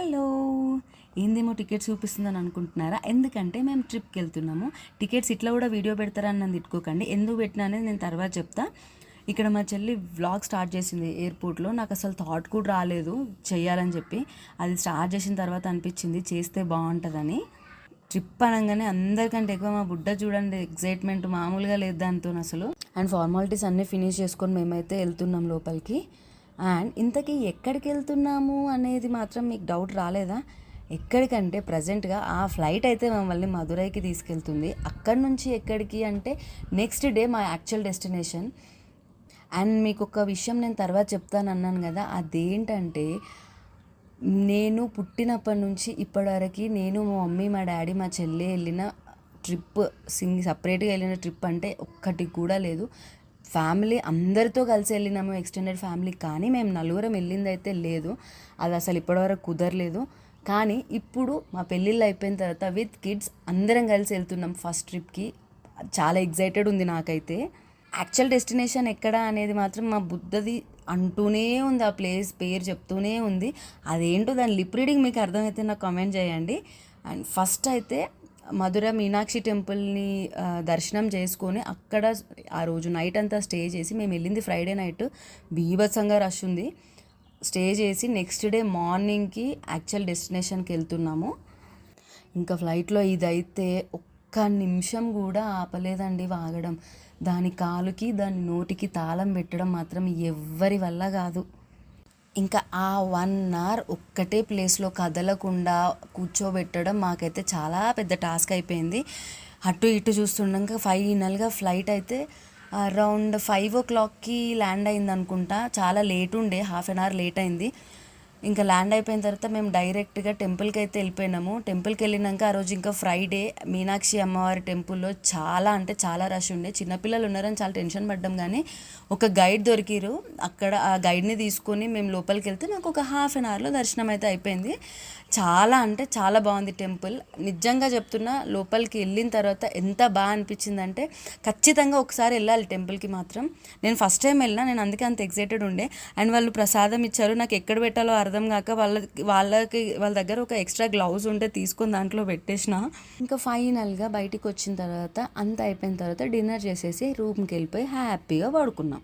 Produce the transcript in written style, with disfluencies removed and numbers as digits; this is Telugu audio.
హలో, ఏందేమో టికెట్స్ చూపిస్తుందని అనుకుంటున్నారా? ఎందుకంటే మేము ట్రిప్కి వెళ్తున్నాము. టికెట్స్ ఇట్లా కూడా వీడియో పెడతారని నన్ను తిట్టుకోకండి. ఎందుకు పెట్టినా అనేది నేను తర్వాత చెప్తా. ఇక్కడ మా చెల్లి వ్లాగ్ స్టార్ట్ చేసింది ఎయిర్పోర్ట్లో. నాకు అసలు థాట్ కూడా రాలేదు చేయాలని చెప్పి. అది స్టార్ట్ చేసిన తర్వాత అనిపించింది చేస్తే బాగుంటుందని. ట్రిప్ అనగానే అందరికంటే ఎక్కువ మా బుడ్డ చూడండి, ఎగ్జైట్మెంట్ మామూలుగా లేదు దాంతో అసలు. అండ్ ఫార్మాలిటీస్ అన్నీ ఫినిష్ చేసుకొని మేమైతే వెళ్తున్నాం లోపలికి. అండ్ ఇంతకీ ఎక్కడికి వెళ్తున్నాము అనేది మాత్రం మీకు డౌట్ రాలేదా? ఎక్కడికంటే ప్రజెంట్గా ఆ ఫ్లైట్ అయితే మమ్మల్ని మదురైకి తీసుకెళ్తుంది. అక్కడి నుంచి ఎక్కడికి అంటే నెక్స్ట్ డే మా యాక్చువల్ డెస్టినేషన్. అండ్ మీకు ఒక విషయం నేను తర్వాత చెప్తాను అన్నాను కదా, అదేంటంటే నేను పుట్టినప్పటి నుంచి ఇప్పటివరకు నేను, మా మమ్మీ, మా డాడీ, మా చెల్లి వెళ్ళిన ట్రిప్, సపరేట్గా వెళ్ళిన ట్రిప్ అంటే ఒక్కటి కూడా లేదు. ఫ్యామిలీ అందరితో కలిసి వెళ్ళినాము, ఎక్స్టెండెడ్ ఫ్యామిలీ. కానీ మేము నలుగురం వెళ్ళింది అయితే లేదు. అది అసలు ఇప్పటివరకు కుదరలేదు. కానీ ఇప్పుడు మా పెళ్ళిళ్ళు అయిపోయిన తర్వాత విత్ కిడ్స్ అందరం కలిసి వెళ్తున్నాం ఫస్ట్ ట్రిప్కి. చాలా ఎగ్జైటెడ్ ఉంది నాకైతే. యాక్చువల్ డెస్టినేషన్ ఎక్కడ అనేది మాత్రం మా బుద్ధది అంటూనే ఉంది, ఆ ప్లేస్ పేరు చెప్తూనే ఉంది. అదేంటో దాని లిప్ రీడింగ్ మీకు అర్థమైతే నాకు కామెంట్ చేయండి. అండ్ ఫస్ట్ అయితే మధుర మీనాక్షి టెంపుల్ని దర్శనం చేసుకొని అక్కడ ఆ రోజు నైట్ అంతా స్టే చేసి, మేము వెళ్ళింది ఫ్రైడే నైట్, బీభత్సంగా రష్ ఉంది. స్టే చేసి నెక్స్ట్ డే మార్నింగ్కి యాక్చువల్ డెస్టినేషన్కి వెళ్తున్నాము. ఇంకా ఫ్లైట్లో ఇదైతే ఒక్క నిమిషం కూడా ఆపలేదండి వాగడం. దాని కాలుకి దాని నోటికి తాళం పెట్టడం మాత్రం ఎవ్వరి వల్ల కాదు. ఇంకా ఆ 1 hour ఒక్కటే ప్లేస్లో కదలకుండా కూర్చోబెట్టడం మాకైతే చాలా పెద్ద టాస్క్ అయిపోయింది. అటు ఇటు చూస్తుండగా ఫైనల్గా ఫ్లైట్ అయితే అరౌండ్ 5 o'clockకి ల్యాండ్ అయింది అనుకుంటా. చాలా లేట్ ఉండే, 1/2 hour లేట్ అయింది. ఇంకా ల్యాండ్ అయిపోయిన తర్వాత మేము డైరెక్ట్గా టెంపుల్కి అయితే వెళ్ళిపోయినాము. టెంపుల్కి వెళ్ళినాక ఆ రోజు ఇంకా ఫ్రైడే మీనాక్షి అమ్మవారి టెంపుల్లో చాలా అంటే చాలా రష్ ఉండే. చిన్నపిల్లలు ఉన్నారని చాలా టెన్షన్ పడ్డాం. కానీ ఒక గైడ్ దొరికిరు. అక్కడ ఆ గైడ్ని తీసుకొని మేము లోపలికి వెళ్తే నాకు ఒక 1/2 hourలో దర్శనం అయితే అయిపోయింది. చాలా అంటే చాలా బాగుంది టెంపుల్. నిజంగా చెప్తున్నా, లోపలికి వెళ్ళిన తర్వాత ఎంత బాగా అనిపించిందంటే ఖచ్చితంగా ఒకసారి వెళ్ళాలి టెంపుల్కి మాత్రం. నేను ఫస్ట్ టైం వెళ్ళినా, నేను అందుకే అంత ఎగ్జైటెడ్ ఉండే. అండ్ వాళ్ళు ప్రసాదం ఇచ్చారు, నాకు ఎక్కడ పెట్టాలో అర్థం కాక వాళ్ళ దగ్గర ఒక ఎక్స్ట్రా గ్లౌజ్ ఉంటే తీసుకొని దాంట్లో పెట్టేసిన. ఇంకా ఫైనల్గా బయటికి వచ్చిన తర్వాత అంతా అయిపోయిన తర్వాత డిన్నర్ చేసేసి రూమ్కి వెళ్ళిపోయి హ్యాపీగా పడుకున్నాం.